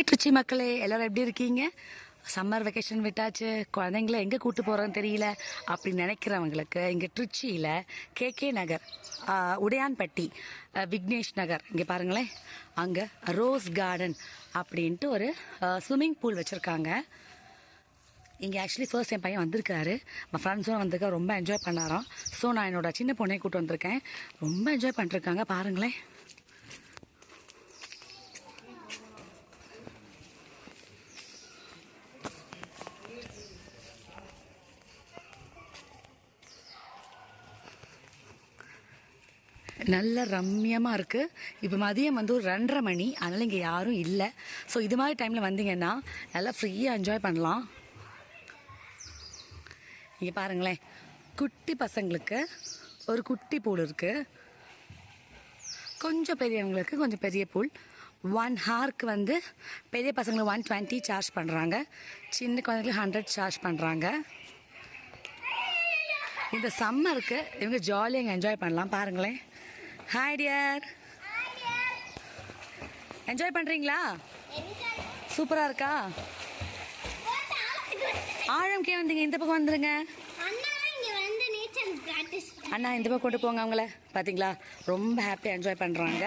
Hi Trichy மக்களே, எல்லோரும் எப்படி இருக்கீங்க? சம்மர் வெக்கேஷன் விட்டாச்சு, குழந்தைங்கள எங்கே கூட்டு போகிறோன்னு தெரியல அப்படின்னு நினைக்கிறவங்களுக்கு இங்கே ட்ரிச்சியில் கேகே நகர், உடையான்பட்டி, விக்னேஷ் நகர், இங்கே பாருங்களேன், அங்கே ரோஸ் கார்டன் அப்படின்ட்டு ஒரு ஸ்விம்மிங் பூல் வச்சுருக்காங்க. இங்கே ஆக்சுவலி ஃபர்ஸ்ட் என் பையன் வந்திருக்காரு, என் ஃப்ரெண்ட்ஸும் வந்திருக்கா, ரொம்ப என்ஜாய் பண்ணாராம். ஸோ நான் என்னோட சின்ன பொண்ணையை கூப்பிட்டு வந்திருக்கேன், ரொம்ப என்ஜாய் பண்ணிருக்காங்க பாருங்களேன். நல்ல ரம்மியமாக இருக்குது. இப்போ மதியம் ஒரு 2:30 மணி, அதனால் இங்கே யாரும் இல்லை. ஸோ இது மாதிரி டைமில் வந்தீங்கன்னா நல்லா ஃப்ரீயாக என்ஜாய் பண்ணலாம். இங்கே பாருங்களேன், குட்டி பசங்களுக்கு ஒரு குட்டி பூல் இருக்குது, கொஞ்சம் பெரியவங்களுக்கு கொஞ்சம் பெரிய பூல். 1 ஹார்க்கு பெரிய பசங்களுக்கு 120 சார்ஜ் பண்ணுறாங்க, சின்ன குழந்தைங்களுக்கு 100 சார்ஜ் பண்ணுறாங்க. இந்த சம்மருக்கு இவங்க ஜாலியாக இங்கே என்ஜாய் பண்ணலாம் பாருங்களேன். ஹாய் டியர், என்ஜாய் பண்ணுறீங்களா? சூப்பராக இருக்கா? ஆழம்கே வந்தீங்க, இந்த பக்கம் வந்துடுங்க அண்ணா, இந்த பக்கம் கொண்டு போங்க அவங்கள. பார்த்தீங்களா, ரொம்ப ஹாப்பியாக என்ஜாய் பண்ணுறாங்க.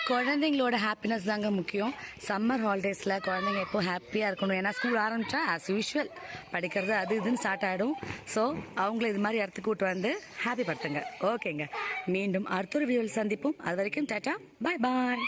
குழந்தைங்களோட ஹாப்பினஸ் தாங்க முக்கியம். சம்மர் ஹாலிடேஸில் குழந்தைங்க எப்போ ஹாப்பியாக இருக்கணும். ஏன்னா ஸ்கூல் ஆரம்பித்தா ஆஸ் யூஷுவல் படிக்கிறது அது இதுன்னு ஸ்டார்ட் ஆகிடும். ஸோ அவங்கள இது மாதிரி இடத்துக்கு கூட்டு வந்து ஹாப்பி படுத்துங்க. ஓகேங்க, மீண்டும் அடுத்த ஒரு வீடியோவில் சந்திப்போம். அது வரைக்கும் டாட்டா, பாய் பாய்.